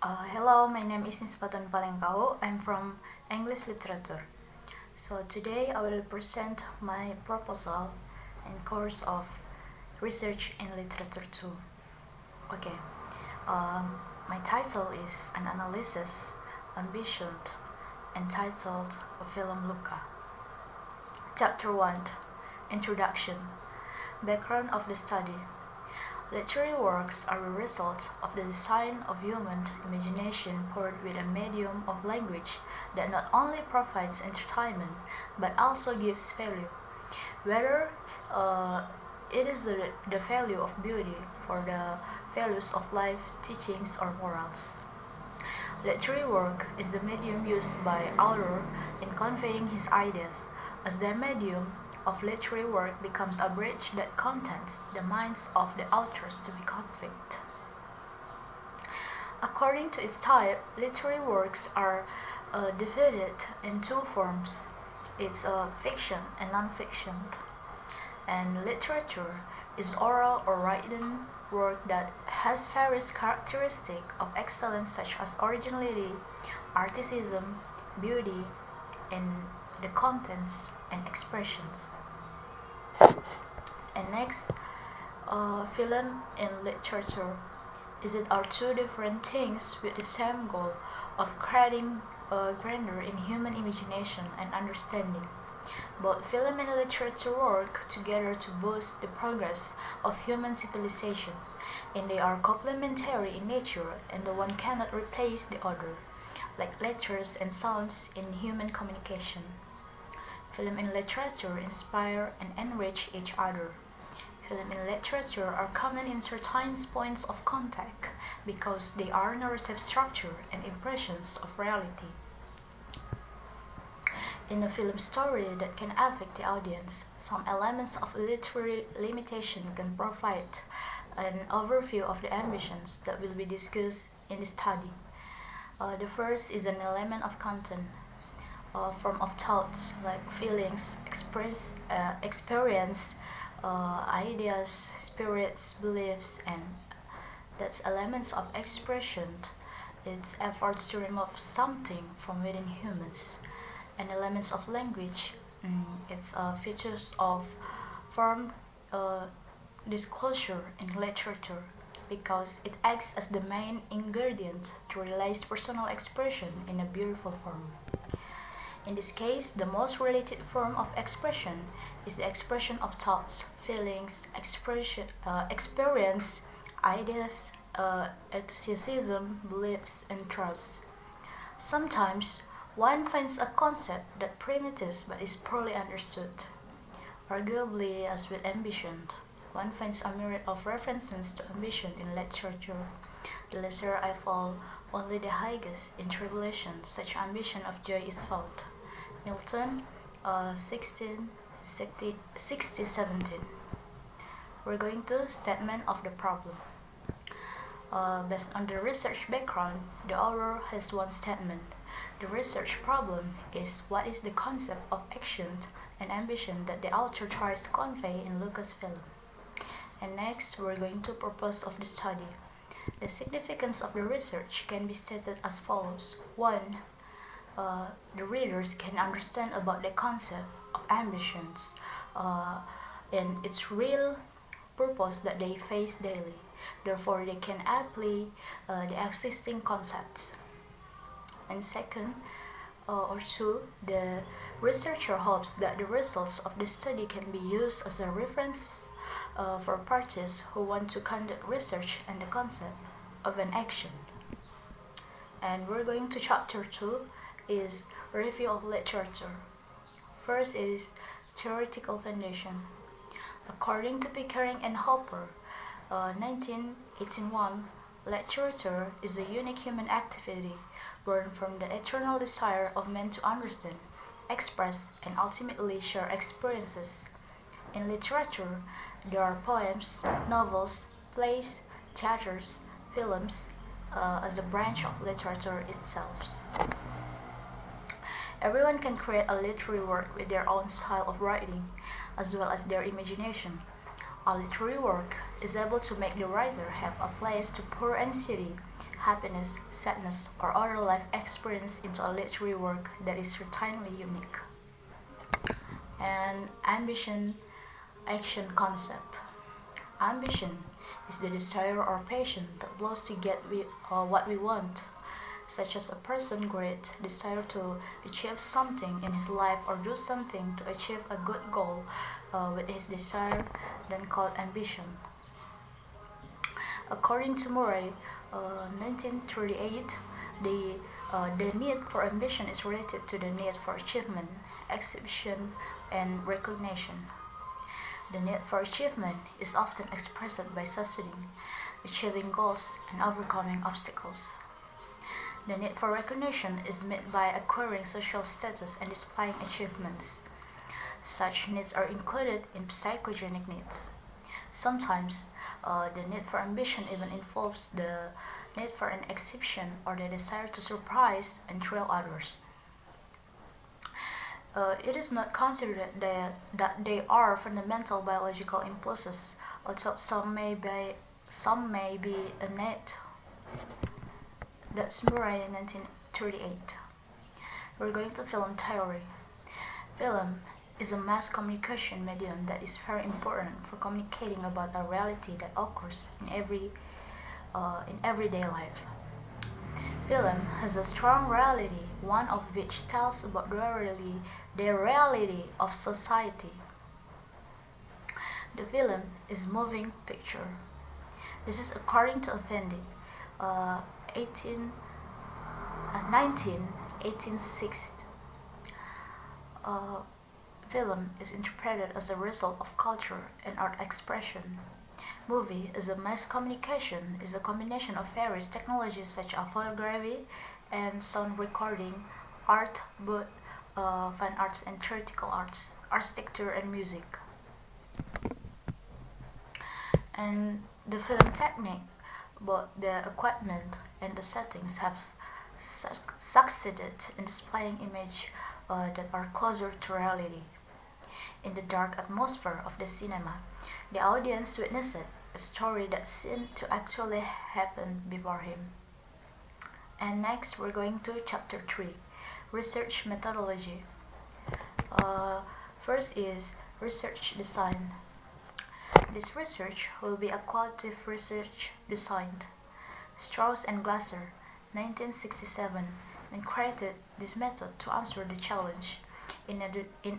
Hello, my name is Nisfatun Palengkahu. I'm from English Literature. So today I will present my proposal in course of Research in Literature 2. Okay, my title is an analysis ambition entitled A Film Luka. Chapter 1, Introduction. Background of the study. Literary works are a result of the design of human imagination poured with a medium of language that not only provides entertainment but also gives value, whether it is the value of beauty for the values of life, teachings, or morals. Literary work is the medium used by author in conveying his ideas. As the medium of literary work becomes a bridge that contents the minds of the authors to be conveyed. According to its type, literary works are divided in two forms. It's fiction and non-fiction. And literature is oral or written work that has various characteristics of excellence such as originality, articism, beauty, and the contents and expressions. And next, film in literature is it are two different things with the same goal of creating grandeur in human imagination and understanding. Both film and literature work together to boost the progress of human civilization, and they are complementary in nature, and the one cannot replace the other, like letters and sounds in human communication. Film and literature inspire and enrich each other. Film and literature are common in certain points of contact because they are narrative structure and impressions of reality. In a film story that can affect the audience, some elements of literary limitation can provide an overview of the ambitions that will be discussed in the study. The first is an element of content. Form of thoughts like feelings, experience, ideas, spirits, beliefs, and that's elements of expression. It's efforts to remove something from within humans. And elements of language, it's features of form disclosure in literature because it acts as the main ingredient to realize personal expression in a beautiful form. In this case, the most related form of expression is the expression of thoughts, feelings, experience, ideas, enthusiasm, beliefs, and trust. Sometimes, one finds a concept that primitive but is poorly understood. Arguably, as with ambition, one finds a myriad of references to ambition in literature. The lesser I fall, only the highest in tribulation, such ambition of joy is found. Milton, 1617. We're going to statement of the problem. Based on the research background, the author has one statement. The research problem is what is the concept of action and ambition that the author tries to convey in Luka's film. And next, we're going to propose of the study. The significance of the research can be stated as follows. 1. The readers can understand about the concept of ambitions and its real purpose that they face daily. Therefore, they can apply the existing concepts. And second, or two, the researcher hopes that the results of the study can be used as a reference for parties who want to conduct research on the concept of an action. And we're going to chapter 2 is review of literature. First is theoretical foundation. According to Pickering and Hopper, 1981, literature is a unique human activity born from the eternal desire of men to understand, express, and ultimately share experiences. In literature, there are poems, novels, plays, theaters, films, as a branch of literature itself. Everyone can create a literary work with their own style of writing, as well as their imagination. A literary work is able to make the writer have a place to pour and study happiness, sadness, or other life experience into a literary work that is certainly unique. And ambition action concept. Ambition is the desire or passion that blows to get what we want, such as a person's great desire to achieve something in his life or do something to achieve a good goal with his desire, then called ambition. According to Murray, 1938, the need for ambition is related to the need for achievement, exhibition, and recognition. The need for achievement is often expressed by succeeding, achieving goals, and overcoming obstacles. The need for recognition is met by acquiring social status and displaying achievements. Such needs are included in psychogenic needs. Sometimes, the need for ambition even involves the need for an exhibition or the desire to surprise and thrill others. It is not considered that they are fundamental biological impulses, although some may be innate. That's Murray in 1938. We're going to film theory. Film is a mass communication medium that is very important for communicating about a reality that occurs in everyday life. Film has a strong reality, one of which tells about the reality of society. The film is moving picture. This is according to Effendi, 1860. Film is interpreted as a result of culture and art expression. Movie is a mass communication, is a combination of various technologies such as photography and sound recording, art, both fine arts and theatrical arts, architecture and music. And the film technique, both the equipment and the settings have succeeded in displaying images that are closer to reality. In the dark atmosphere of the cinema, the audience witnessed a story that seemed to actually happen before him. And next, we're going to chapter 3, research methodology. First is research design. This research will be a qualitative research designed. Strauss and Glasser, 1967, and created this method to answer the challenge. In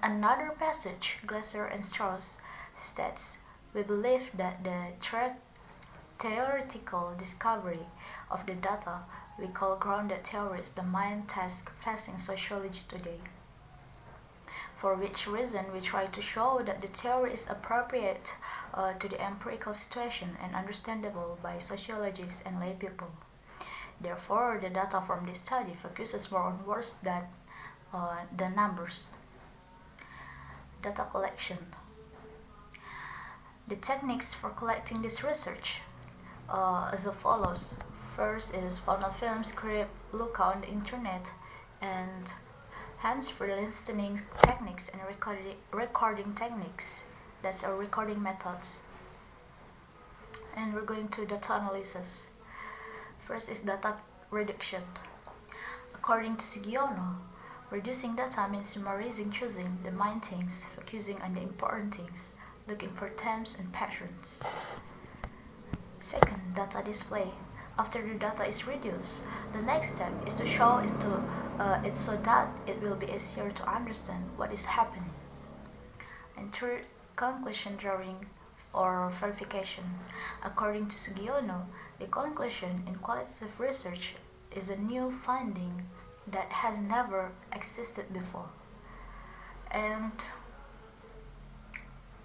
another passage, Glasser and Strauss states, "We believe that the theoretical discovery of the data we call grounded theory is the main task facing sociology today. For which reason we try to show that the theory is appropriate to the empirical situation and understandable by sociologists and lay people. Therefore, the data from this study focuses more on words than numbers." Data collection. The techniques for collecting this research as follows. First is found a film script, look on the internet, and hands-free listening techniques and recording techniques. That's our recording methods. And we're going to data analysis. First is data reduction. According to Sugiono, reducing data means summarizing, choosing the main things, focusing on the important things, looking for themes and patterns. Second, data display. After the data is reduced, the next step is to show it so that it will be easier to understand what is happening. And third, conclusion drawing or verification. According to Sugiono, the conclusion in qualitative research is a new finding that has never existed before. And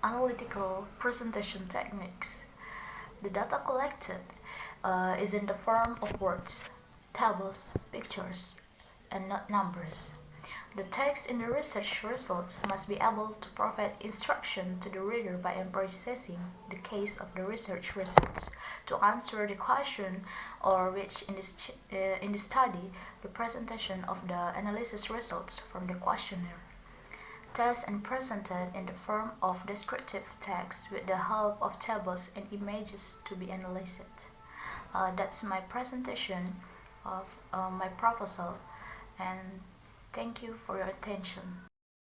analytical presentation techniques. The data collected is in the form of words, tables, pictures, and not numbers. The text in the research results must be able to provide instruction to the reader by emphasizing the case of the research results to answer the question, or which in the study, the presentation of the analysis results from the questionnaire. Tests and presented in the form of descriptive text with the help of tables and images to be analyzed. That's my presentation of my proposal, and thank you for your attention.